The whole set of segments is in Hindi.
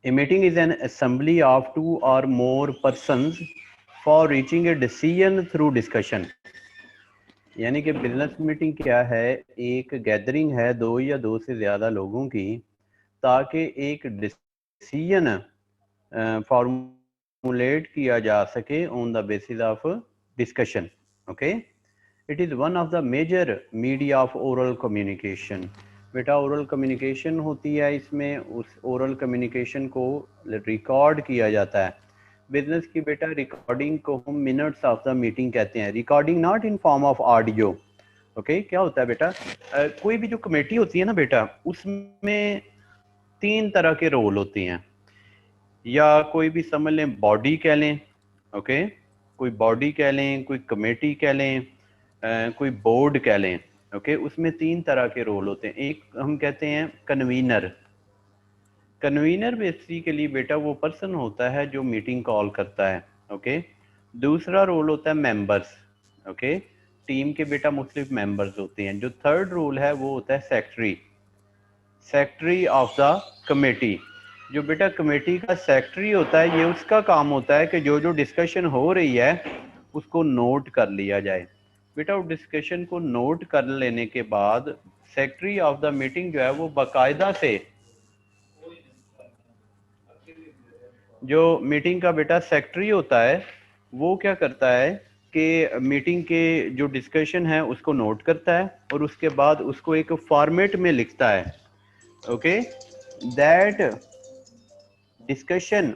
A meeting is an assembly of two or more persons for reaching a decision through discussion. यानी कि बिजनेस मीटिंग क्या है, एक गैदरिंग है दो या दो से ज़्यादा लोगों की, ताकि एक डिसीजन फॉर्मुलेट किया जा सके on the basis of discussion. Okay, it is one of the major media of oral communication. बेटा ओरल कम्युनिकेशन होती है, इसमें उस ओरल कम्युनिकेशन को रिकॉर्ड किया जाता है. बिजनेस की बेटा रिकॉर्डिंग को हम मिनट्स ऑफ द मीटिंग कहते हैं. Recording not in form of audio. Okay, क्या होता है बेटा, कोई भी जो कमेटी होती है ना बेटा, उसमें 3 तरह के रोल होते हैं. या कोई भी समझ लें, बॉडी कह लें. ओके, कोई बॉडी कह लें, कोई कमेटी कह लें, कोई बोर्ड कह लें. ओके, उसमें 3 तरह के रोल होते हैं. एक हम कहते हैं कन्वीनर. कन्वीनर बेसिकली बेटा वो पर्सन होता है जो मीटिंग कॉल करता है. ओके, दूसरा रोल होता है मेंबर्स. ओके, टीम के बेटा मुख्तलिफ मेंबर्स होते हैं. जो थर्ड रोल है वो होता है secretary. Secretary of the committee. जो बेटा कमेटी का सेक्रेटरी होता है, ये उसका काम होता है कि जो जो डिस्कशन हो रही है उसको नोट कर लिया जाए. बेटा उस डिस्कशन को नोट कर लेने के बाद सेक्रेटरी ऑफ द मीटिंग जो है वो बाकायदा से, जो मीटिंग का बेटा सेक्रेटरी होता है, वो क्या करता है कि मीटिंग के जो डिस्कशन है उसको नोट करता है और उसके बाद उसको एक फॉर्मेट में लिखता है. Okay, that discussion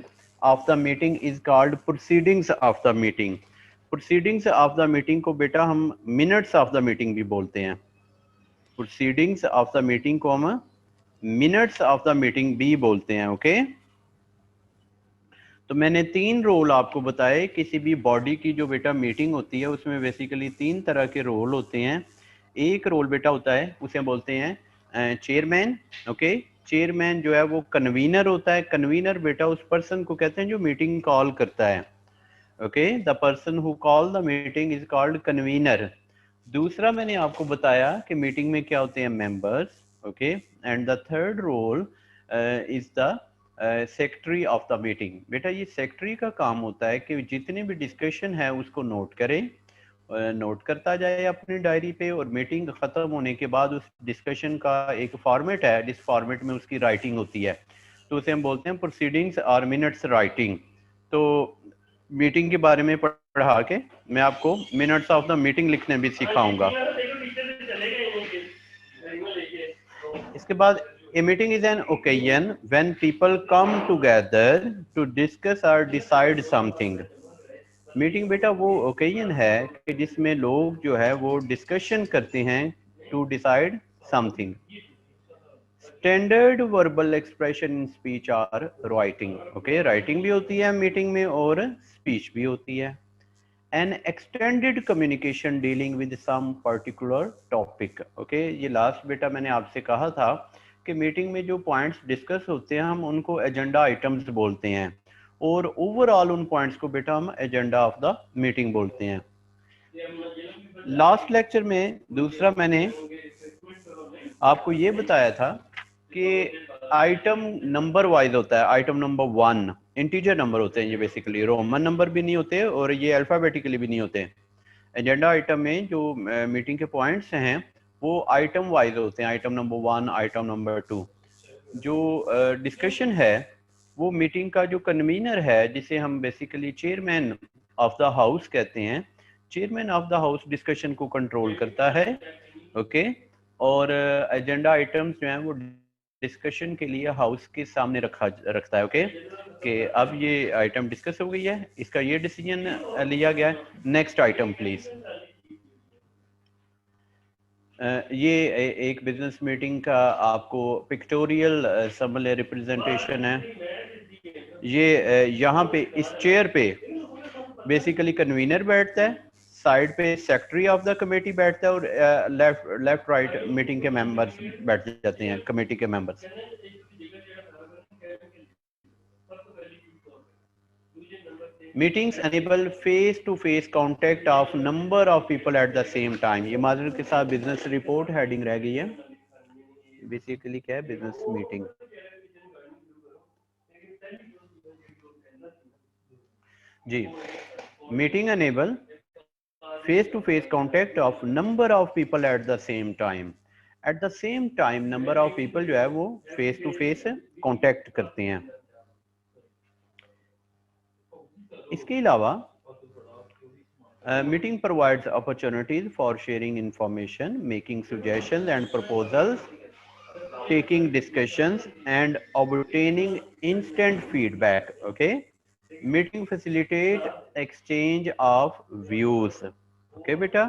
of the meeting is called proceedings of the meeting. proceedings of the meeting को बेटा हम minutes of the meeting भी बोलते हैं. proceedings of the meeting को हम minutes of the meeting भी बोलते हैं. ओके, तो मैंने 3 रोल आपको बताए. किसी भी बॉडी की जो बेटा मीटिंग होती है उसमें बेसिकली 3 तरह के रोल होते हैं. एक रोल बेटा होता है, उसे बोलते हैं चेयरमैन. ओके, चेयरमैन जो है वो कन्वीनर होता है. कन्वीनर बेटा उस पर्सन को कहते हैं जो मीटिंग कॉल करता है. Okay, the person who call the meeting is called convener. दूसरा मैंने आपको बताया कि मीटिंग में क्या होते हैं, members. Okay, and the third role is the secretary of the meeting. बेटा ये सेक्रेटरी का काम होता है कि जितने भी डिस्कशन है उसको नोट करे, नोट करता जाए अपनी डायरी पे, और मीटिंग ख़त्म होने के बाद उस डिस्कशन का एक फॉर्मेट है जिस फॉर्मेट में उसकी राइटिंग होती है, तो उसे हम बोलते हैं प्रोसीडिंग्स और मिनट्स राइटिंग. तो मीटिंग के बारे में पढ़ा के मैं आपको मिनट्स ऑफ द मीटिंग लिखने भी सिखाऊंगा. इसके बाद a meeting is an occasion when people come together to discuss or decide something. Meeting बेटा वो ओकेजन है कि जिसमें लोग जो है वो डिस्कशन करते हैं to decide something. Standard verbal expression in speech or writing. Okay, writing भी होती है मीटिंग में और स्पीच भी होती है. An extended communication dealing with some particular topic. Okay, ये लास्ट बेटा मैंने आपसे कहा था कि मीटिंग में जो पॉइंट्स डिस्कस होते हैं हम उनको एजेंडा आइटम्स बोलते हैं, और ओवरऑल उन पॉइंट्स को बेटा हम एजेंडा ऑफ द मीटिंग बोलते हैं. लास्ट लेक्चर में दूसरा मैंने आपको ये बताया था कि आइटम नंबर वाइज होता है. आइटम नंबर 1 इंटीजर नंबर होते हैं. ये बेसिकली रोमन नंबर भी नहीं होते और ये अल्फाबेटिकली भी नहीं होते. एजेंडा आइटम में जो मीटिंग के पॉइंट्स हैं वो आइटम वाइज होते हैं. Item number 1, item number 2. जो डिस्कशन है वो मीटिंग का जो कन्वीनर है, जिसे हम basically chairman of the house कहते हैं, chairman of the house discussion को कंट्रोल करता है. ओके, और एजेंडा आइटम्स जो हैं वो डिस्कशन के लिए हाउस के सामने रखता है. ओके, कि अब ये आइटम डिस्कस हो गई है, इसका ये डिसीजन लिया गया है. Next item please. ये एक बिजनेस मीटिंग का आपको पिक्टोरियल समझ रिप्रेजेंटेशन है. ये यहाँ पे इस चेयर पे बेसिकली कन्वीनर बैठता है, साइड पे सेक्रेटरी ऑफ द कमेटी बैठता है, और लेफ्ट राइट मीटिंग के मेंबर्स बैठ जाते हैं, कमेटी के members. Meetings enable face to face contact of number of people at the same time. ये माजूर के साथ बिजनेस रिपोर्ट हेडिंग रह गई है. बेसिकली क्या है, बिजनेस मीटिंग. जी, meeting enable face to face contact of number of people at the same time. At the same time number of people जो है वो फेस टू फेस कॉन्टेक्ट करते हैं। इसके अलावा meeting provides opportunities for sharing information, making suggestions and proposals, taking discussions and obtaining instant feedback. Okay, meeting facilitate exchange of views. Okay बेटा,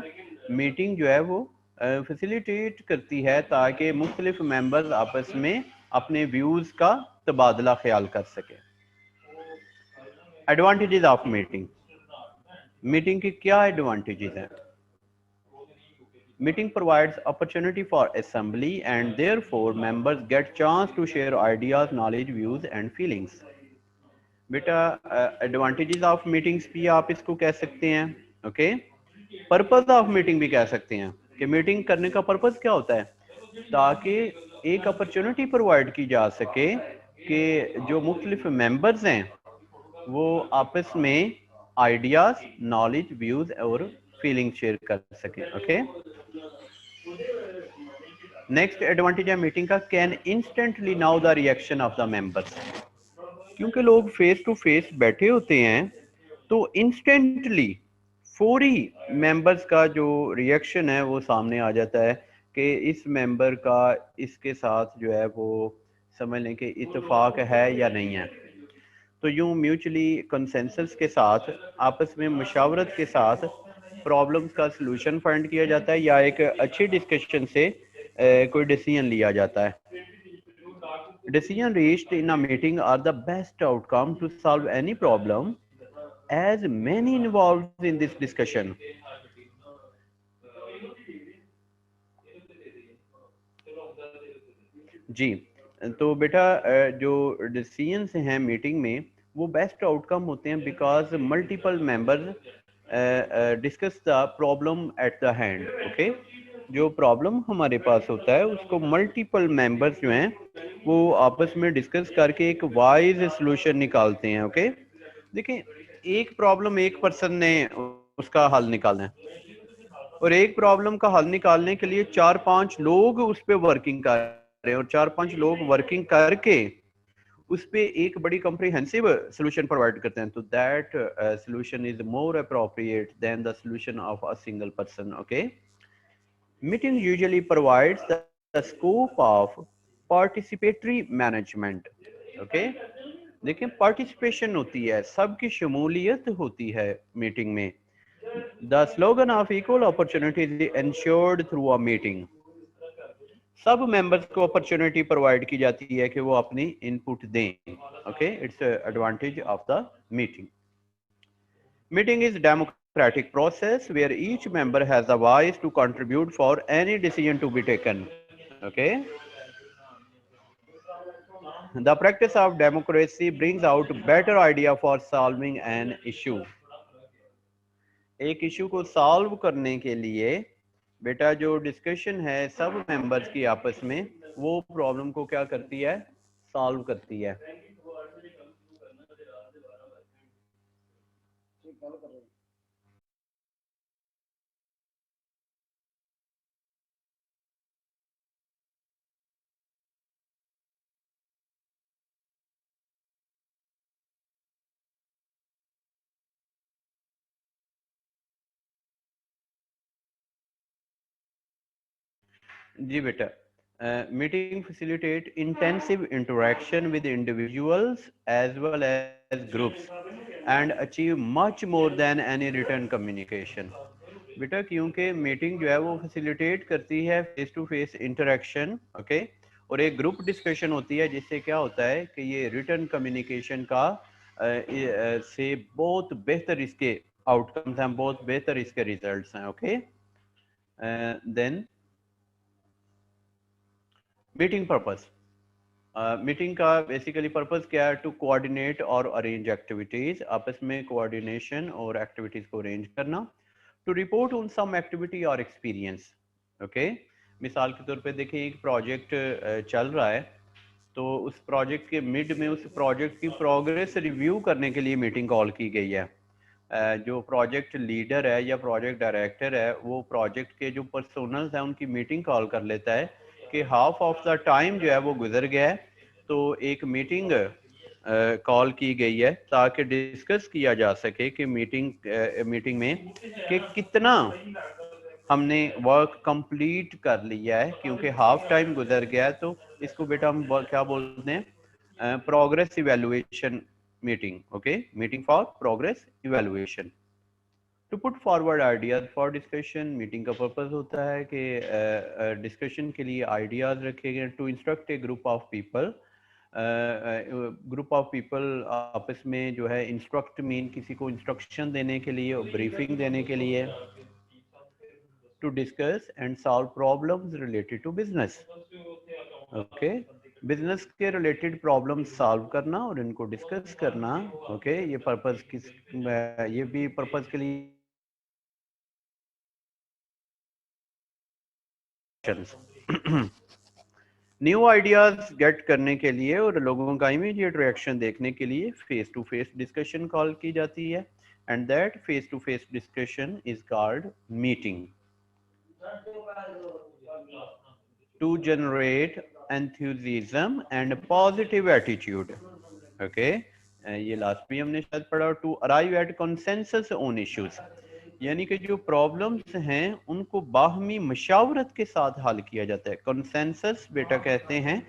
मीटिंग जो है वो फैसिलिटेट करती है ताकि मुख्तलिफ मेंबर्स आपस में अपने व्यूज का तबादला ख्याल कर सके। एडवांटेजेस ऑफ मीटिंग, मीटिंग के क्या एडवांटेजेस हैं? Meeting provides opportunity for assembly and therefore members get chance to share ideas, knowledge, views and feelings. बेटा एडवांटेजेस ऑफ मीटिंग्स भी आप इसको कह सकते हैं। ओके, पर्पस ऑफ मीटिंग भी कह सकते हैं कि मीटिंग करने का पर्पस क्या होता है, ताकि एक अपॉर्चुनिटी प्रोवाइड की जा सके कि जो मुख्तलिफ मेंबर्स हैं वो आपस में आइडियाज, नॉलेज, व्यूज और फीलिंग शेयर कर सकें। ओके, नेक्स्ट एडवांटेज है मीटिंग का, can instantly now the reaction of the members. क्योंकि लोग फेस टू फेस बैठे होते हैं तो इंस्टेंटली फौरी मेंबर्स का जो रिएक्शन है वो सामने आ जाता है कि इस मेंबर का इसके साथ जो है वो समझ लें कि इत्तेफाक है या नहीं है। तो यूं म्यूचुअली कंसेंसस के साथ, आपस में मशावरत के साथ प्रॉब्लम्स का सलूशन फाइंड किया जाता है या एक अच्छी डिस्कशन से कोई डिसीजन लिया जाता है। Decision reached in a meeting are the best outcome to solve any problem as many involved in this discussion. जी, तो बेटा जो डिसीजंस हैं मीटिंग में वो बेस्ट आउटकम होते हैं because multiple members discuss the problem at the hand. Okay, जो प्रॉब्लम हमारे पास होता है उसको मल्टीपल मेंबर्स जो हैं वो आपस में डिस्कस करके एक वाइज सॉल्यूशन निकालते हैं। ओके, देखिए एक प्रॉब्लम एक पर्सन ने उसका हल निकालना है और एक प्रॉब्लम का हल निकालने के लिए 4-5 लोग उस पर वर्किंग कर रहे हैं और 4-5 लोग वर्किंग करके उस पे एक बड़ी कॉम्प्रिहेंसिव सॉल्यूशन प्रोवाइड करते हैं। तो that solution is more appropriate than the solution of a single person. Okay, meeting usually provides the scope of participatory management. Okay, देखिए पार्टिसिपेशन होती है, सबकी शमूलियत होती है मीटिंग में। The slogan of equal opportunity is ensured through a meeting. सब मेंबर्स को अपॉर्चुनिटी प्रोवाइड की जाती है कि वो अपनी इनपुट दें। Okay, it's advantage of the meeting. Meeting is democratic process where each member has a voice to contribute for any decision to be taken. Okay, the practice of democracy brings out better idea for solving an issue. एक इशू को सॉल्व करने के लिए बेटा जो डिस्कशन है सब मेंबर्स की आपस में, वो प्रॉब्लम को क्या करती है, सॉल्व करती है। जी बेटा, meeting facilitate intensive interaction with individuals as well as groups and achieve much more than any written communication. बेटा क्योंकि मीटिंग जो है वो फैसिलिटेट करती है face to face interaction. Okay, और एक ग्रुप डिस्कशन होती है जिससे क्या होता है कि ये रिटर्न कम्युनिकेशन का से बहुत बेहतर इसके आउटकम्स हैं, बहुत बेहतर इसके रिजल्ट्स हैं। Okay, then meeting purpose, meeting का बेसिकली पर्पस क्या है, टू कोऑर्डिनेट और अरेंज एक्टिविटीज, आपस में कोऑर्डिनेशन और एक्टिविटीज को अरेंज करना। To report on some activity और एक्सपीरियंस। ओके, मिसाल के तौर पे देखिए एक प्रोजेक्ट चल रहा है तो उस प्रोजेक्ट के मिड में उस प्रोजेक्ट की प्रोग्रेस रिव्यू करने के लिए मीटिंग कॉल की गई है। जो प्रोजेक्ट लीडर है या प्रोजेक्ट डायरेक्टर है वो प्रोजेक्ट के जो पर्सोनल्स हैं उनकी मीटिंग कॉल कर लेता है कि हाफ ऑफ द टाइम जो है वो गुजर गया है, तो एक मीटिंग कॉल की गई है ताकि डिस्कस किया जा सके कि मीटिंग में कि कितना हमने वर्क कंप्लीट कर लिया है, क्योंकि हाफ टाइम गुजर गया है। तो इसको बेटा हम क्या बोलते हैं, progress evaluation meeting. Okay, meeting for progress evaluation. To put forward ideas for discussion, meeting का पर्पस होता है कि डिस्कशन के लिए आइडियाज रखे गए। To instruct a group of people, group of people आपस में जो है इंस्ट्रक्ट मीन किसी को इंस्ट्रक्शन देने के लिए, ब्रीफिंग देने के लिए। To discuss and solve problems related to business. Okay, business के रिलेटेड प्रॉब्लम सॉल्व करना और इनको डिस्कस करना। ओके, ये पर्पस ये भी पर्पस के लिए न्यू आइडियाज गेट करने के लिए और लोगों का इमीडिएट रिएक्शन देखने के लिए face to face discussion call की जाती है, and that face to face discussion is called meeting. To generate enthusiasm and positive attitude. Okay, ये लास्ट भी हमने शायद पढ़ा। To arrive at consensus on issues, यानी कि जो प्रॉब्लम्स हैं उनको बाहमी मशावरत के साथ हल किया जाता है। कंसेंसस बेटा कहते हैं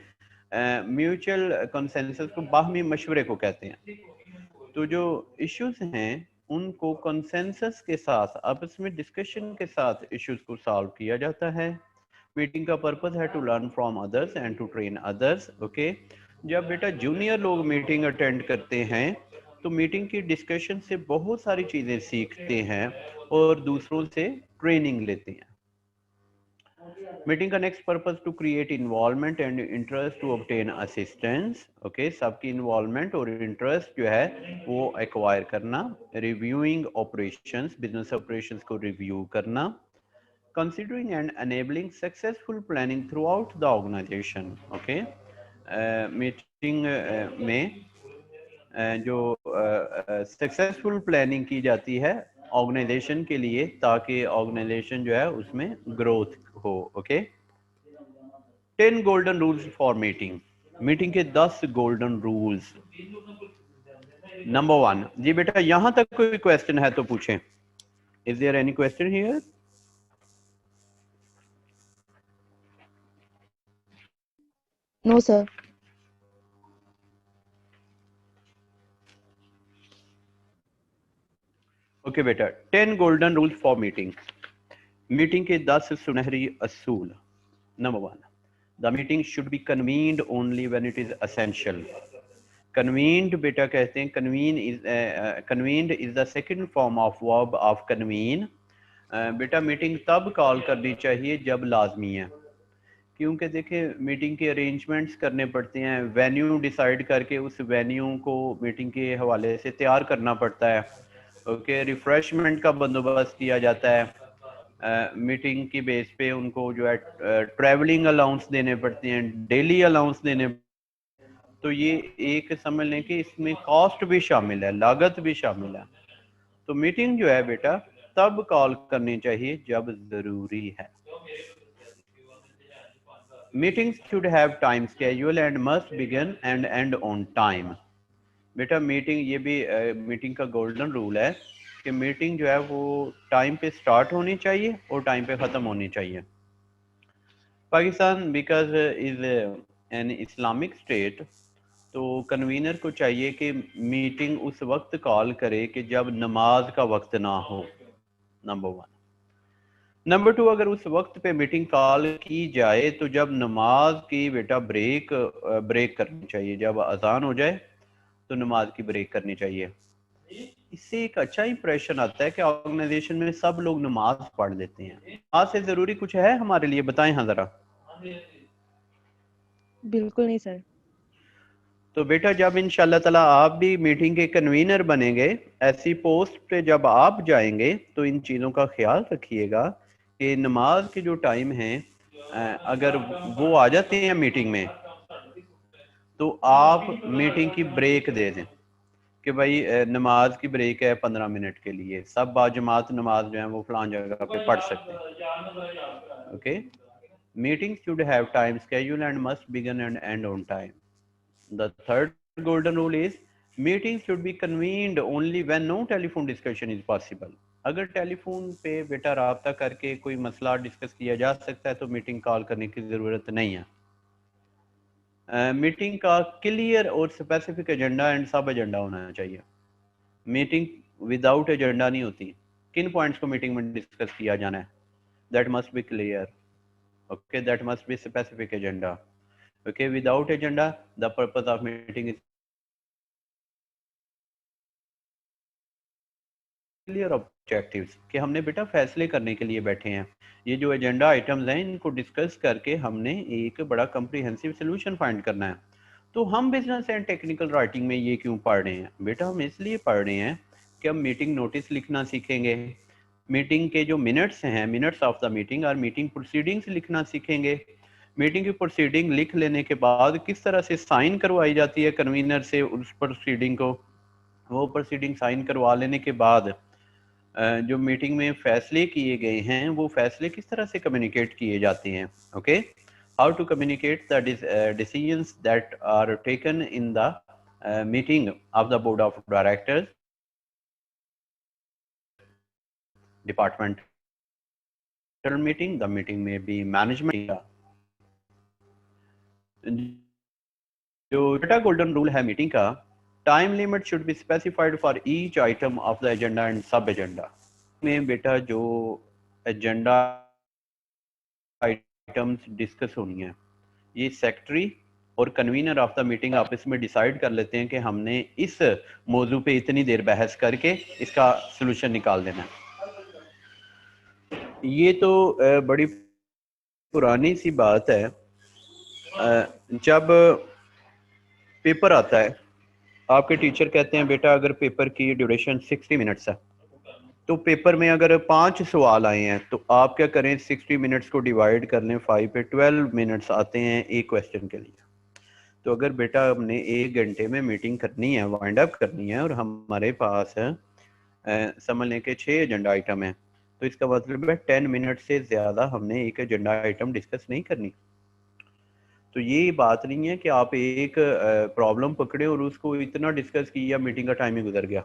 म्यूचुअल कंसेंसस को, बाहमी मशवरे को कहते हैं। तो जो इश्यूज हैं उनको कंसेंसस के साथ आपस में डिस्कशन के साथ इश्यूज को सॉल्व किया जाता है। मीटिंग का पर्पस है to learn from others and to train others. Okay, जब बेटा जूनियर लोग मीटिंग अटेंड करते हैं तो मीटिंग की डिस्कशन से बहुत सारी चीजें सीखते हैं और दूसरों से ट्रेनिंग लेते हैं। मीटिंग का next purpose to create involvement and interest to obtain assistance. Okay, सबकी इन्वॉल्वमेंट और इंटरेस्ट जो है वो एक्वायर करना। रिव्यूइंग ऑपरेशंस, बिजनेस ऑपरेशंस को रिव्यू करना। considering and enabling successful planning throughout the organization. Okay, meeting में जो सक्सेसफुल प्लानिंग की जाती है ऑर्गेनाइजेशन के लिए ताकि ऑर्गेनाइजेशन जो है उसमें ग्रोथ हो। Okay, 10 golden rules for meeting, meeting के 10 गोल्डन रूल्स। नंबर 1, जी बेटा यहां तक कोई क्वेश्चन है तो पूछें। Is there any question here? No, sir. Okay बेटा, 10 golden rules for meeting, meeting के 10 सुनहरी असूल। Number 1, the meeting should be convened only when it is essential. Convened बेटा कहते हैं, convened is the second form of verb of convene. बेटा मीटिंग तब कॉल करनी चाहिए जब लाजमी है, क्योंकि देखिए मीटिंग के अरेंजमेंट्स करने पड़ते हैं, वेन्यू डिसाइड करके उस वेन्यू को मीटिंग के हवाले से तैयार करना पड़ता है। ओके, रिफ्रेशमेंट का बंदोबस्त किया जाता है। मीटिंग की बेस पे उनको जो है ट्रैवलिंग अलाउंस देने पड़ते हैं, डेली अलाउंस देने। तो ये एक समझ लें कि इसमें कॉस्ट भी शामिल है, लागत भी शामिल है। तो मीटिंग जो है बेटा तब कॉल करनी चाहिए जब जरूरी है। Meetings should have time schedule and must begin and and on time. बेटा मीटिंग, ये भी मीटिंग का गोल्डन रूल है कि मीटिंग जो है वो टाइम पे स्टार्ट होनी चाहिए और टाइम पे ख़त्म होनी चाहिए। Pakistan because is an Islamic state, तो कन्वीनर को चाहिए कि मीटिंग उस वक्त कॉल करे कि जब नमाज का वक्त ना हो। नंबर 1। नंबर 2, अगर उस वक्त पे मीटिंग कॉल की जाए तो जब नमाज की बेटा ब्रेक करनी चाहिए, जब अजान हो जाए तो नमाज की ब्रेक करनी चाहिए। इससे एक अच्छा इंप्रेशन आता है कि ऑर्गेनाइजेशन में सब लोग नमाज पढ़ लेते हैं। आज से जरूरी कुछ है हमारे लिए, बताएं हाँ जरा। बिल्कुल नहीं सर। तो बेटा जब इंशाल्लाह ताला आप भी मीटिंग के कन्वीनर बनेंगे, ऐसी पोस्ट पे जब आप जाएंगे तो इन चीज़ों का ख्याल रखिएगा कि नमाज के जो टाइम है अगर वो आ जाते हैं मीटिंग में तो आप मीटिंग की ब्रेक दे दें, कि भाई नमाज की ब्रेक है 15 मिनट के लिए, सब बाजमात नमाज जो है वो फलां जगह पे पढ़ सकते हैं। Okay, meeting should have time schedule and must begin and end on time. The third golden rule is meeting should be convened only when no telephone discussion is possible. अगर टेलीफोन पे बेटा राब्ता करके कोई मसला डिस्कस किया जा सकता है तो मीटिंग कॉल करने की ज़रूरत नहीं है। मीटिंग का क्लियर और specific agenda and sub agenda होना चाहिए। मीटिंग विदाउट एजेंडा नहीं होती। किन पॉइंट्स को मीटिंग में डिस्कस किया जाना है, that must be clear. Okay, that must be specific agenda. Okay, without agenda the purpose of meeting is clear objectives, कि हमने बेटा फैसले करने के लिए बैठे हैं। ये जो एजेंडा आइटम्स हैं इनको डिस्कस करके हमने एक बड़ा कम्प्रीहेंसिव सोल्यूशन फाइंड करना है। तो हम बिजनेस एंड टेक्निकल राइटिंग में ये क्यों पढ़ रहे हैं बेटा? हम इसलिए पढ़ रहे हैं कि हम मीटिंग नोटिस लिखना सीखेंगे, मीटिंग के जो मिनट्स हैं, मिनट्स ऑफ द मीटिंग और मीटिंग प्रोसीडिंग्स लिखना सीखेंगे। मीटिंग की प्रोसीडिंग लिख लेने के बाद किस तरह से साइन करवाई जाती है कन्वीनर से उस प्रोसीडिंग को, वो प्रोसीडिंग साइन करवा लेने के बाद जो मीटिंग में फैसले किए गए हैं वो फैसले किस तरह से कम्युनिकेट किए जाते हैं। Okay, how to communicate the decisions that are taken in the meeting of the board of directors, departmental meeting, the meeting में भी मैनेजमेंट। जो बेटा गोल्डन रूल है मीटिंग का, time limit should be specified for each item of the agenda and sub agenda. में बेटा जो एजेंडा आइटम्स डिस्कस होनी है ये सेक्रेटरी और कन्वीनर ऑफ द मीटिंग आपस में डिसाइड कर लेते हैं कि हमने इस मौजू पे इतनी देर बहस करके इसका सलूशन निकाल देना है। ये तो बड़ी पुरानी सी बात है। जब पेपर आता है, आपके टीचर कहते हैं बेटा अगर पेपर की ड्यूरेशन 60 मिनट्स है तो पेपर में अगर 5 सवाल आए हैं तो आप क्या करें, 60 मिनट्स को डिवाइड कर लें 5 पे, 12 मिनट्स आते हैं एक क्वेश्चन के लिए। तो अगर बेटा हमने 1 घंटे में मीटिंग करनी है, वाइंड अप करनी है और हमारे पास समझ लें कि 6 एजेंडा आइटम है, तो इसका मतलब है 10 मिनट से ज़्यादा हमने एक एजेंडा आइटम डिस्कस नहीं करनी। तो ये बात नहीं है कि आप एक प्रॉब्लम पकड़े और उसको इतना डिस्कस किया मीटिंग का टाइम ही गुजर गया,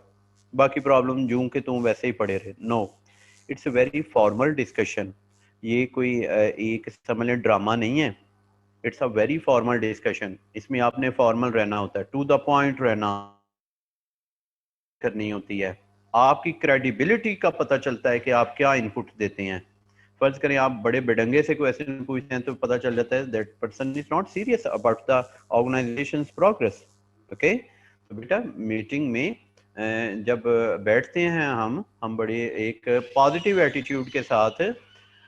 बाकी प्रॉब्लम जूं के तुम वैसे ही पड़े रहे। No, it's a very formal discussion. ये कोई एक समझ लें ड्रामा नहीं है, it's a very formal discussion. इसमें आपने फॉर्मल रहना होता है, टू द पॉइंट रहना करनी होती है। आपकी क्रेडिबिलिटी का पता चलता है कि आप क्या इनपुट देते हैं। फर्ज करें आप बड़े बेडंगे से क्वेश्चन पूछते हैं तो पता चल जाता है that person is not serious about the organisations progress. Okay, तो बेटा मीटिंग में जब बैठते हैं हम बड़े एक पॉजिटिव एटीट्यूड के साथ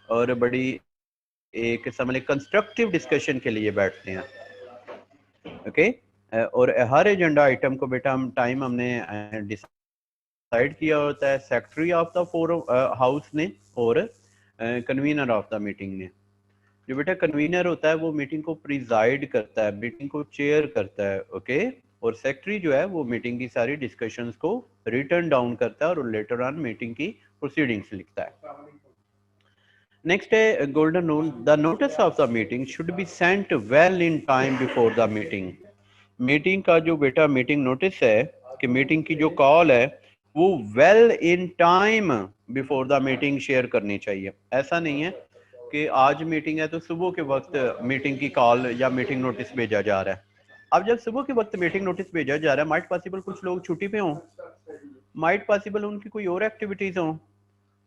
और बड़ी एक समझ कंस्ट्रक्टिव डिस्कशन के लिए बैठते हैं। ओके, और हर एजेंडा आइटम को बेटा हम टाइम हमने डिसाइड किया होता है secretary of the forum house ने और कन्वीनर ऑफ द मीटिंग ने। जो बेटा कन्वीनर होता है वो मीटिंग को प्रिजाइड करता है, मीटिंग को चेयर करता है। ओके, और सेक्रेटरी जो है वो मीटिंग की सारी डिस्कशंस को रिटर्न डाउन करता है और लेटर ऑन मीटिंग की प्रोसीडिंग्स लिखता है। नेक्स्ट है golden rule, the notice of the meeting should be sent well in time before the meeting. Meeting का जो बेटा मीटिंग नोटिस है कि मीटिंग की जो कॉल है वो well in time before the meeting share करनी चाहिए। ऐसा नहीं है कि आज मीटिंग है तो सुबह के वक्त मीटिंग की कॉल या मीटिंग नोटिस भेजा जा रहा है। अब जब सुबह के वक्त मीटिंग नोटिस भेजा जा रहा है, माइट पॉसिबल कुछ लोग छुट्टी पे हों, माइट पॉसिबल उनकी कोई और एक्टिविटीज हों,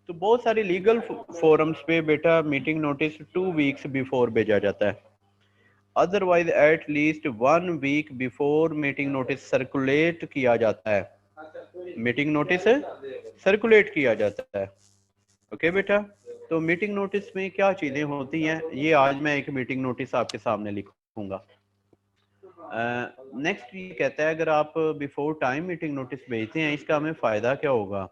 तो बहुत सारे लीगल फोरम्स पे बेटा मीटिंग नोटिस 2 वीक्स बिफोर भेजा जाता है। Otherwise at least 1 week before meeting notice circulate किया जाता है। मीटिंग नोटिस सर्कुलेट किया जाता है। ओके बेटा, तो मीटिंग नोटिस में क्या चीजें होती हैं ये आज मैं एक मीटिंग नोटिस आपके सामने लिखूंगा। नेक्स्ट ये कहता है अगर आप बिफोर टाइम मीटिंग नोटिस भेजते हैं इसका हमें फायदा क्या होगा।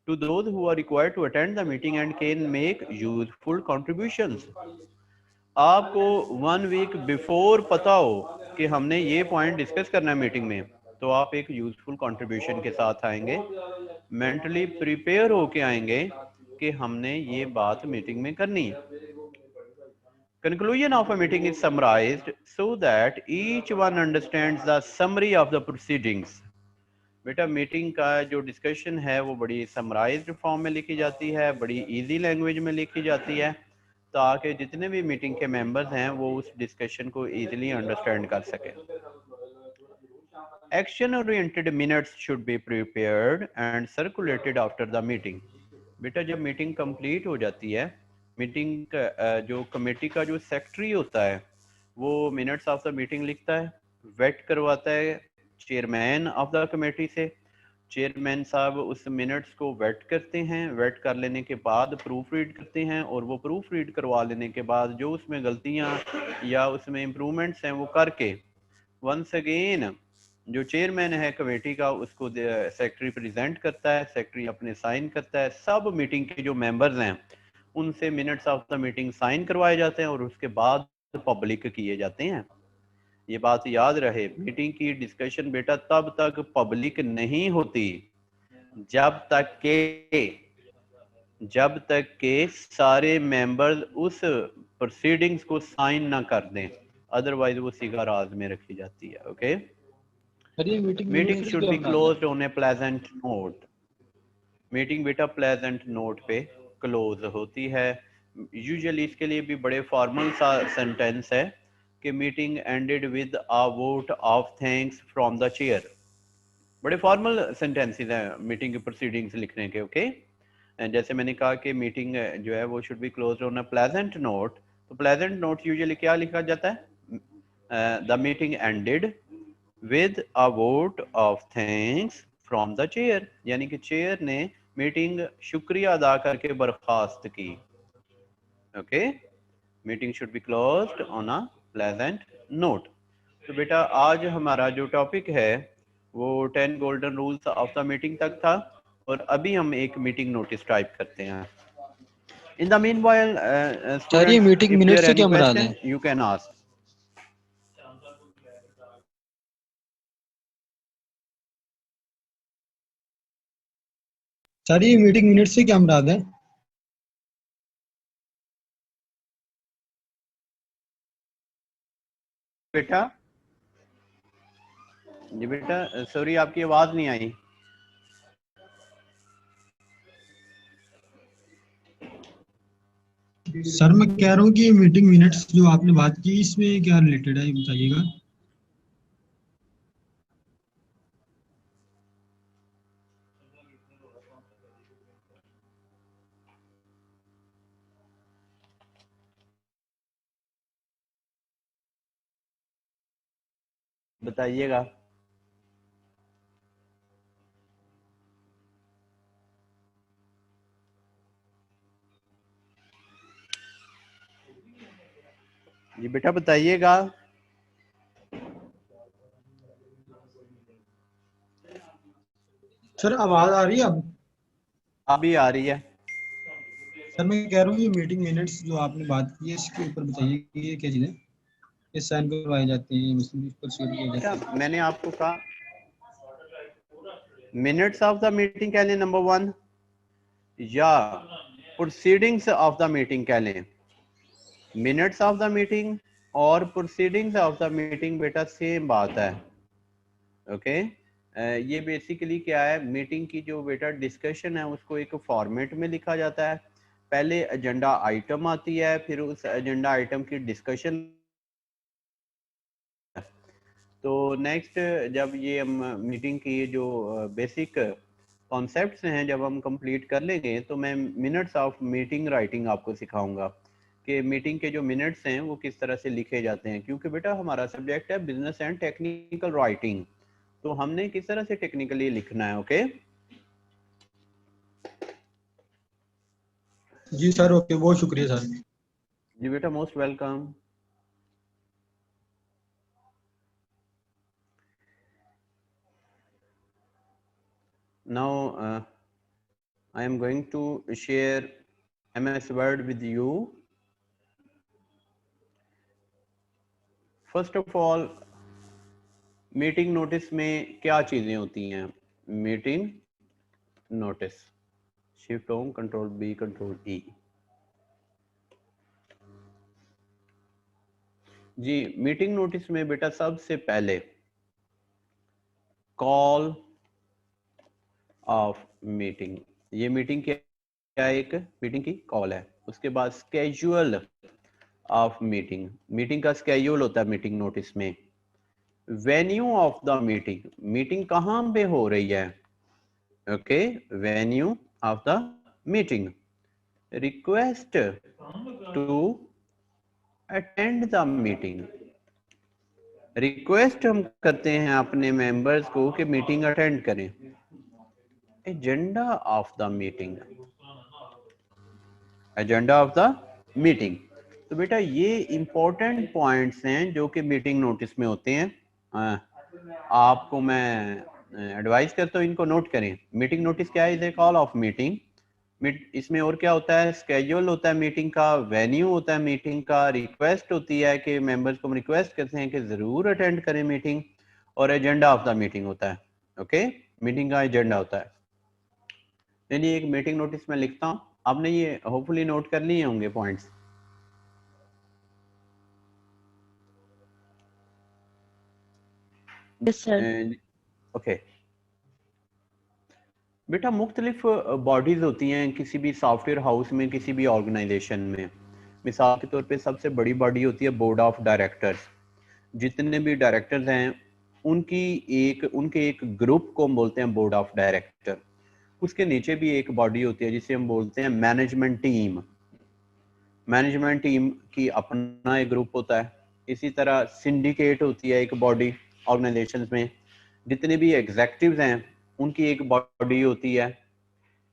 To those who are required to attend the meeting and can make useful contributions. आपको 1 वीक बिफोर पता हो कि हमने ये पॉइंट डिस्कस करना है मीटिंग में, तो आप एक यूजफुल कंट्रीब्यूशन के साथ आएंगे, मेंटली प्रिपेयर होके आएंगे कि हमने ये बात मीटिंग में करनी है। Conclusion of a meeting is summarized so that each one understands the summary of the proceedings. बेटा मीटिंग का जो डिस्कशन है वो बड़ी समराइज्ड फॉर्म में लिखी जाती है, बड़ी इजी लैंग्वेज में लिखी जाती है, ताकि जितने भी मीटिंग के मेंबर्स हैं वो उस डिस्कशन को इजीली अंडरस्टैंड कर सकें। Action oriented minutes should be prepared and circulated after the meeting. बेटा जब मीटिंग कंप्लीट हो जाती है, मीटिंग का जो कमेटी का जो सेक्रेटरी होता है वो मिनट्स ऑफ द मीटिंग लिखता है, वेट करवाता है चेयरमैन ऑफ द कमेटी से। चेयरमैन साहब उस मिनट्स को वेट करते हैं, वेट कर लेने के बाद प्रूफ रीड करते हैं, और वो प्रूफ रीड करवा लेने के बाद जो उसमें गलतियां या उसमें इम्प्रूवमेंट्स हैं वो करके वंस अगेन जो चेयरमैन है कमेटी का उसको सेक्रेटरी प्रेजेंट करता है, सेक्रेटरी अपने साइन करता है, सब मीटिंग के जो मेंबर्स हैं उनसे minutes of the meeting sign करवाए जाते हैं और उसके बाद पब्लिक किए जाते हैं। ये बात याद रहे, मीटिंग की डिस्कशन बेटा तब तक पब्लिक नहीं होती जब तक के सारे मेंबर्स उस प्रोसीडिंग्स को साइन ना कर दें, अदरवाइज वो सिगा राज में रखी जाती है। Okay, meeting should be closed on A pleasant note. Meeting बेटा प्लेजेंट नोट पे क्लोज होती है। यूजुअली इसके लिए भी बड़े फॉर्मल सा सेंटेंस है कि meeting ended with a vote of thanks from the chair. बड़े फॉर्मल सेंटेंसेस हैं मीटिंग की प्रोसीडिंग्स लिखने के। ओके, जैसे मैंने कहा कि मीटिंग जो है वो should be closed on a pleasant note, तो प्लेजेंट नोट यूजुअली क्या लिखा जाता है, the meeting ended with a vote of thanks from the chair, यानी कि चेयर ने मीटिंग शुक्रिया अदा करके बर्खास्त की। Okay, meeting should be closed on a pleasant note. तो बेटा आज हमारा जो टॉपिक है वो 10 golden rules of the meeting तक था, और अभी हम एक मीटिंग नोटिस टाइप करते हैं। इन द मीनवाइल सर ये students, meeting if minute there से एनी क्या मुराद है? Question you can ask. Sir ये मीटिंग मिनट से क्या मुराद है? बेटा जी बेटा सॉरी आपकी आवाज नहीं आई। सर मैं कह रहा हूँ कि मीटिंग मिनट्स जो आपने बात की इसमें क्या रिलेटेड है, ये बताइएगा। बताइएगा। जी बेटा बताइएगा। सर आवाज आ रही है अब? अभी आ रही है। सर मैं कह रहा हूँ ये मीटिंग मिनट्स जो आपने बात की है इसके ऊपर बताइए कि ये क्या चीज़ है, ये साइन करवाए जाते हैं, मतलब इस पर शेयर किया जाता बेटा है। मैंने आपको कहा मिनट्स ऑफ द मीटिंग कह लें नंबर 1, या प्रोसीडिंग्स ऑफ द मीटिंग कह लें। मिनट्स ऑफ द मीटिंग और प्रोसीडिंग्स ऑफ द मीटिंग बेटा सेम बात है। ओके, ये बेसिकली क्या है, मीटिंग की जो बेटा डिस्कशन है उसको एक फॉर्मेट में लिखा जाता है। पहले एजेंडा आइटम आती है, फिर उस एजेंडा आइटम की डिस्कशन। तो नेक्स्ट जब ये हम मीटिंग की जो बेसिक कॉन्सेप्ट्स हैं जब हम कंप्लीट कर लेंगे तो मैं मिनट्स ऑफ मीटिंग राइटिंग आपको सिखाऊंगा कि मीटिंग के जो मिनट्स हैं वो किस तरह से लिखे जाते हैं, क्योंकि बेटा हमारा सब्जेक्ट है बिजनेस एंड टेक्निकल राइटिंग, तो हमने किस तरह से टेक्निकली लिखना है। ओके जी सर, ओके, बहुत शुक्रिया सर। जी बेटा most welcome. Now I am going to share MS Word with you. First of all, meeting notice में क्या चीजें होती हैं? Meeting notice, shift home, control B, control E. जी, मीटिंग नोटिस में बेटा सबसे पहले कॉल ऑफ मीटिंग, ये मीटिंग क्या है? एक मीटिंग की कॉल है। उसके बाद स्केड्यूल ऑफ मीटिंग, मीटिंग का स्केड्यूल होता है मीटिंग नोटिस में। Venue of the meeting, meeting कहाँ पे हो रही है? Okay, venue of the meeting. Request to attend the meeting, request हम करते हैं अपने मेंबर्स को कि मीटिंग अटेंड करें। Agenda of the meeting, agenda of the meeting. तो बेटा ये इंपॉर्टेंट पॉइंट्स हैं जो कि मीटिंग नोटिस में होते हैं। आपको मैं एडवाइस करता हूँ इनको नोट करें। मीटिंग नोटिस क्या है? Is a call of meeting. इसमें और क्या होता है? स्केड्यूल होता है मीटिंग का, वेन्यू होता है मीटिंग का, रिक्वेस्ट होती है कि मेंबर्स को हम रिक्वेस्ट करते हैं कि जरूर अटेंड करें मीटिंग, और एजेंडा ऑफ द मीटिंग होता है। ओके, मीटिंग का एजेंडा होता है। यानी एक मीटिंग नोटिस में लिखता हूँ, आपने ये होपफुली नोट कर लिए होंगे पॉइंट्स। Yes sir. ओके बेटा, मुख्तलिफ बॉडीज होती हैं किसी भी सॉफ्टवेयर हाउस में, किसी भी ऑर्गेनाइजेशन में। मिसाल के तौर पे सबसे बड़ी बॉडी होती है बोर्ड ऑफ डायरेक्टर्स। जितने भी डायरेक्टर्स हैं उनके एक ग्रुप को हम बोलते हैं बोर्ड ऑफ डायरेक्टर। उसके नीचे भी एक बॉडी होती है जिसे हम बोलते हैं मैनेजमेंट टीम। मैनेजमेंट टीम की अपना एक ग्रुप होता है। इसी तरह सिंडिकेट होती है एक बॉडी ऑर्गेनाइजेशंस में। जितने भी एग्जेक्टिव्स हैं उनकी एक बॉडी होती है।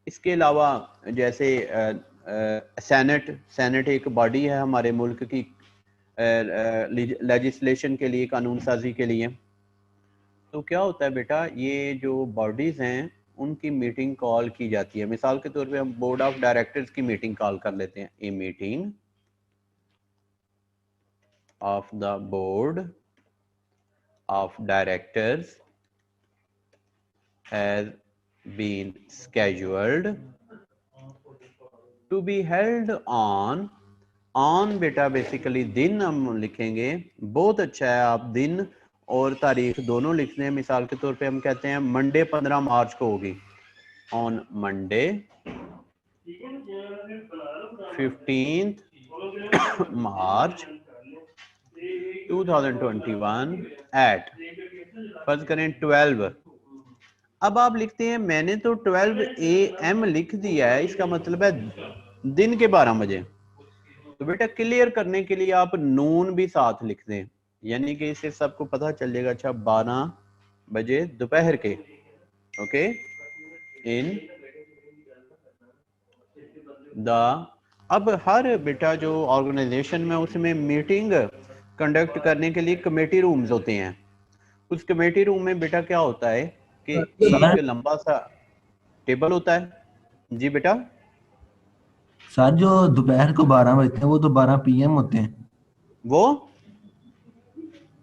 इसके अलावा जैसे सेनेट एक बॉडी है हमारे मुल्क की लेजिस्लेशन के लिए, कानून साजी के लिए। तो क्या होता है बेटा, ये जो बॉडीज हैं उनकी मीटिंग कॉल की जाती है। मिसाल के तौर पे हम बोर्ड ऑफ डायरेक्टर्स की मीटिंग कॉल कर लेते हैं। A meeting of the board of directors has been scheduled to be held on बेटा बेसिकली दिन हम लिखेंगे। बहुत अच्छा है आप दिन और तारीख दोनों लिखते हैं। मिसाल के तौर पे हम कहते हैं मंडे 15 मार्च को होगी। On Monday 15th March 2021 eight, फर्ज करें 12। अब आप लिखते हैं मैंने तो 12 AM लिख दिया है, इसका मतलब है दिन के 12 बजे। तो बेटा क्लियर करने के लिए आप नून भी साथ लिख दें, यानी कि इससे सबको पता चल जाएगा अच्छा 12 बजे दोपहर के। ओके, इन द, अब हर बेटा जो ऑर्गेनाइजेशन में उसमें मीटिंग कंडक्ट करने के लिए कमेटी रूम्स होते हैं। उस कमेटी रूम में बेटा क्या होता है कि एक सर लंबा सा टेबल होता है। जी बेटा, सर जो दोपहर को 12 बजते हैं वो तो 12 PM होते हैं। वो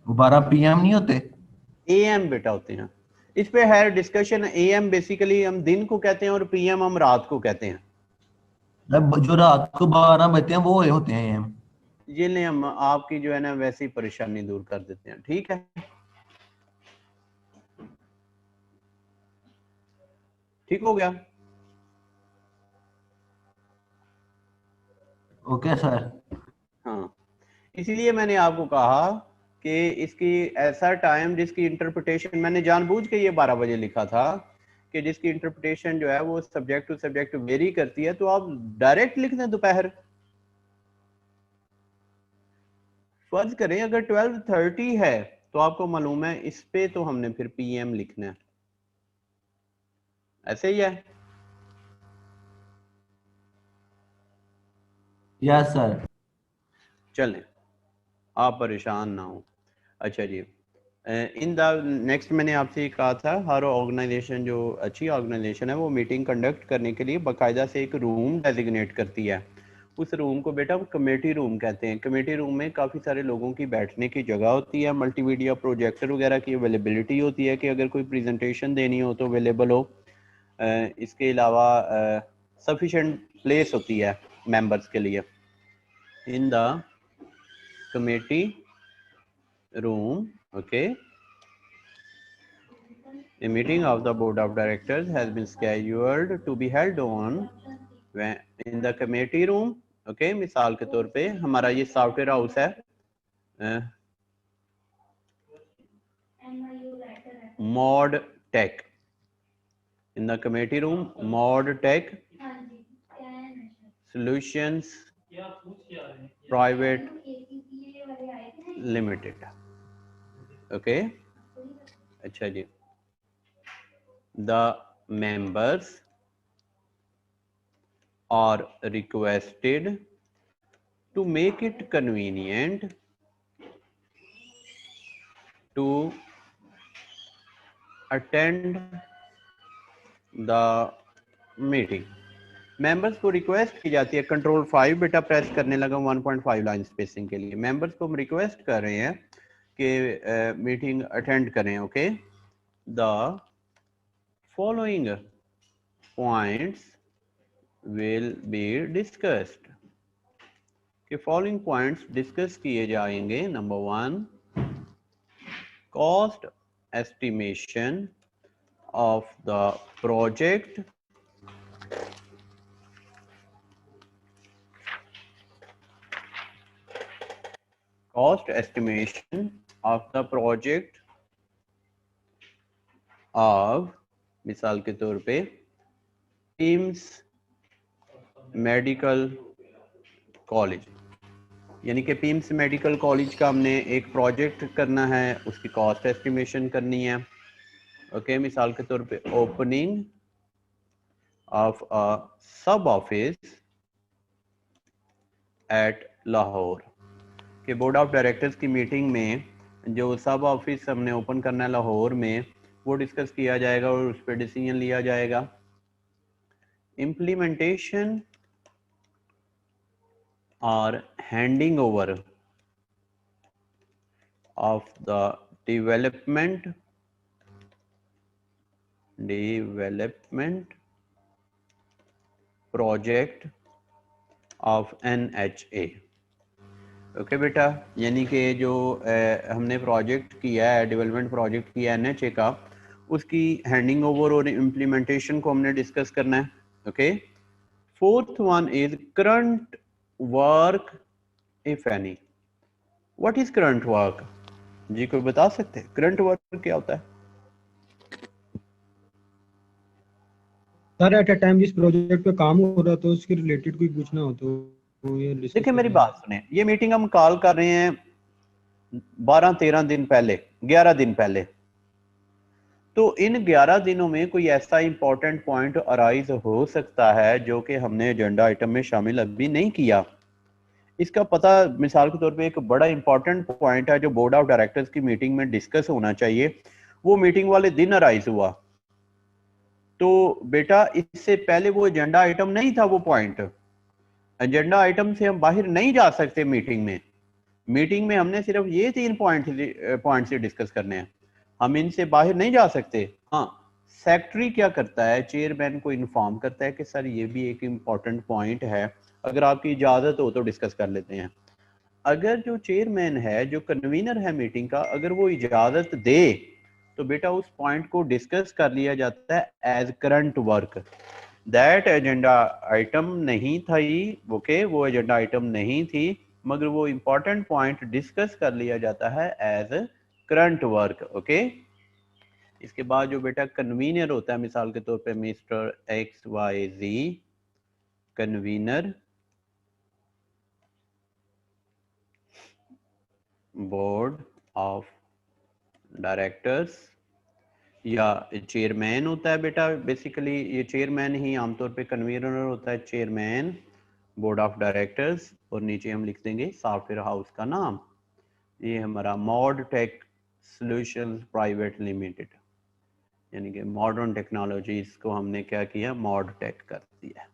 12 PM नहीं होते। AM बेटा होते हैं। इस पे है डिस्कशन। AM बेसिकली हम दिन को कहते हैं और PM हम रात को कहते हैं। अब जो रात को 12 बजते हैं वो होते हैं AM। ये ले हम आपकी जो है ना वैसी परेशानी दूर कर देते हैं। ठीक है, ठीक हो गया। Okay sir. हाँ, इसीलिए मैंने आपको कहा कि इसकी ऐसा टाइम जिसकी इंटरप्रिटेशन, मैंने जानबूझ के ये 12 बजे लिखा था कि जिसकी इंटरप्रिटेशन जो है वो सब्जेक्ट टू सब्जेक्ट वेरी करती है। तो आप डायरेक्ट लिख दें दोपहर। फर्ज करें अगर 12:30 है तो आपको मालूम है इस पे तो हमने फिर PM लिखना है। ऐसे ही है। Yes sir. चलें, आप परेशान ना हो। अच्छा जी, इन द नेक्स्ट मैंने आपसे कहा था हर ऑर्गेनाइजेशन जो अच्छी ऑर्गेनाइजेशन है वो मीटिंग कंडक्ट करने के लिए बाकायदा से एक रूम डेजिग्नेट करती है। उस रूम को बेटा हम कमेटी रूम कहते हैं। कमेटी रूम में काफ़ी सारे लोगों की बैठने की जगह होती है, मल्टीमीडिया प्रोजेक्टर वगैरह की अवेलेबिलिटी होती है कि अगर कोई प्रेजेंटेशन देनी हो तो अवेलेबल हो। इसके अलावा सफिशेंट प्लेस होती है मेंबर्स के लिए। In the committee room, okay, a meeting of the board of directors has been scheduled to be held on in the committee room, okay। मिसाल के तौर पे हमारा ये सॉफ्टवेयर हाउस है Mod Tech. in the committee room mod tech solutions private limited, okay। अच्छा जी, the members are requested to make it convenient to attend the meeting। Members को रिक्वेस्ट की जाती है, कंट्रोल 5 बेटा प्रेस करने लगा 1.5 लाइन स्पेसिंग के लिए। मेंबर्स को हम रिक्वेस्ट कर रहे हैं कि मीटिंग अटेंड करें, okay. The following points will be discussed, कि फॉलोइंग पॉइंट्स डिस्कस किए जाएंगे। Number 1, cost estimation of the project, cost estimation of the project of, मिसाल के तौर पे टीम्स मेडिकल कॉलेज, यानी कि पीम्स मेडिकल कॉलेज का हमने एक प्रोजेक्ट करना है, उसकी कॉस्ट एस्टिमेशन करनी है, ओके। मिसाल के तौर पे ओपनिंग ऑफ अ सब ऑफिस एट लाहौर, कि बोर्ड ऑफ डायरेक्टर्स की मीटिंग में जो सब ऑफिस हमने ओपन करना है लाहौर में, वो डिस्कस किया जाएगा और उस पर डिसीजन लिया जाएगा। इम्प्लीमेंटेशन और handing over of the development project of NHA, okay बेटा। यानी कि जो हमने प्रोजेक्ट किया है, डेवलपमेंट प्रोजेक्ट किया NHA का, उसकी हैंडिंग ओवर और इम्प्लीमेंटेशन को हमने डिस्कस करना है, okay. 4th one is current work if any. What is current work? जी कोई बता सकते हैं करंट वर्क क्या होता है? सर एट अ टाइम जिस प्रोजेक्ट पे काम हो रहा था उसके रिलेटेड कोई पूछना हो तो ये डिस्कस देखिए मेरी बात सुने, ये मीटिंग हम कॉल कर रहे हैं 12-13 दिन पहले, 11 दिन पहले, तो इन 11 दिनों में कोई ऐसा इंपॉर्टेंट पॉइंट अराइज हो सकता है जो कि हमने एजेंडा आइटम में शामिल अभी नहीं किया। इसका पता मिसाल के तौर पे एक बड़ा इंपॉर्टेंट पॉइंट है जो बोर्ड ऑफ डायरेक्टर्स की मीटिंग में डिस्कस होना चाहिए, वो मीटिंग वाले दिन अराइज हुआ, तो बेटा इससे पहले वो एजेंडा आइटम नहीं था। वो पॉइंट एजेंडा आइटम से हम बाहर नहीं जा सकते मीटिंग में। मीटिंग में हमने सिर्फ ये 3 पॉइंट से डिस्कस करने हैं, हम इनसे बाहर नहीं जा सकते। हाँ, सेक्रेटरी क्या करता है, चेयरमैन को इन्फॉर्म करता है कि सर ये भी एक इम्पॉर्टेंट पॉइंट है, अगर आपकी इजाजत हो तो डिस्कस कर लेते हैं। अगर जो चेयरमैन है, जो कन्वीनर है मीटिंग का, अगर वो इजाजत दे तो बेटा उस पॉइंट को डिस्कस कर लिया जाता है as current work. That agenda item नहीं था, ओके, वो एजेंडा आइटम नहीं थी, मगर वो इंपॉर्टेंट पॉइंट डिस्कस कर लिया जाता है एज करंट वर्क, ओके। इसके बाद जो बेटा कन्वीनर होता है, मिसाल के तौर पे mister XYZ convener board of directors, या चेयरमैन होता है बेटा। बेसिकली ये चेयरमैन ही आमतौर पे कन्वीनर होता है, चेयरमैन बोर्ड ऑफ डायरेक्टर्स, और नीचे हम लिख देंगे सॉफ्टवेयर हाउस का नाम, ये हमारा Mod Tech solutions private limited, यानी कि मॉडर्न टेक्नोलॉजीज को हमने क्या किया, मॉड टेक कर दिया।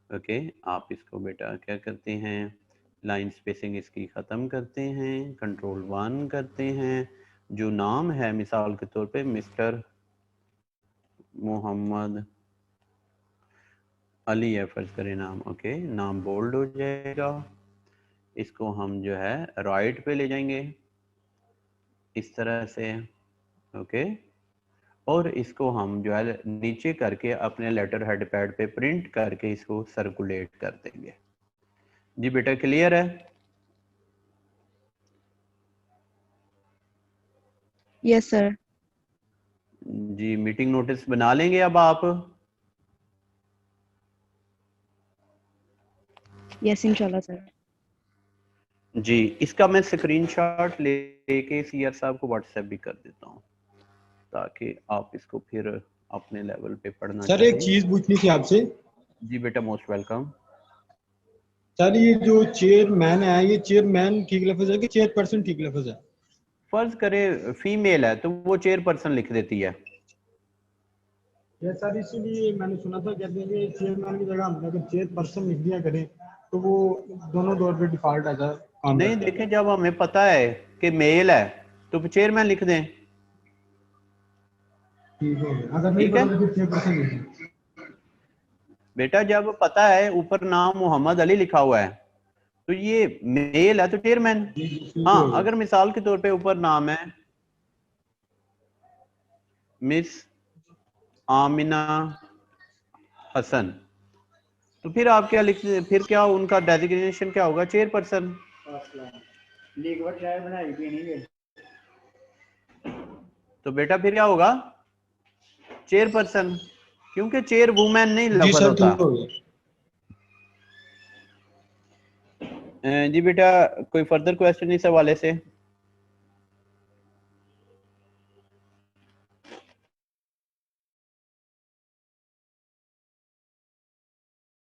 ओके आप इसको बेटा क्या करते हैं, लाइन स्पेसिंग इसकी ख़त्म करते हैं, कंट्रोल 1 करते हैं, जो नाम है मिसाल के तौर पे मिस्टर मोहम्मद अली है फर्ज करें नाम, ओके नाम बोल्ड हो जाएगा, इसको हम जो है राइट पे ले जाएंगे इस तरह से, ओके और इसको हम जो है नीचे करके अपने लेटर हेड पैड पे प्रिंट करके इसको सर्कुलेट कर देंगे। जी बेटा क्लियर है? Yes sir. जी मीटिंग नोटिस बना लेंगे अब आप? यस इंशाल्लाह सर। जी इसका मैं स्क्रीनशॉट लेके सीआर साहब को व्हाट्सएप भी कर देता हूँ ताकि आप इसको फिर अपने लेवल पे पढ़ना सर एक चाहें। चीज पूछनी थी आपसे। जी बेटा मोस्ट वेलकम। सर ये जो चेयरमैन है, ये चेयरमैन ठीक लफ्ज है कि चेयरपर्सन ठीक लफ्ज है? फर्ज करे फीमेल है तो वो चेयरपर्सन लिख देती है। ये सर इसीलिए मैंने सुना था, कहते हैं कि चेयरमैन की जगह हमने अगर चेयरपर्सन लिख दिया करें तो वो दोनों दौर पे डिफॉल्ट आता है काम नहीं करता है। देखें जब हमें पता है कि मेल है तो चेयरमैन लिख दें। ठीक हो गया, अगर नहीं ठीक है पता तो फिर चेयरपर्सन लिख दें। बेटा जब पता है ऊपर नाम मोहम्मद अली लिखा हुआ है तो ये मेल है तो चेयरमैन। जी, जी, ठीक हाँ हो गया। अगर मिसाल के तौर पे ऊपर नाम है मिस आमिना हसन तो फिर आप क्या लिख, फिर क्या उनका डेजिग्नेशन क्या होगा? चेयरपर्सन। तो बेटा फिर क्या होगा? चेयरपर्सन, क्योंकि चेयर वुमेन नहीं जी लफज सर होता। ठीक हो गया। जी बेटा कोई फर्दर क्वेश्चन इस हवाले से?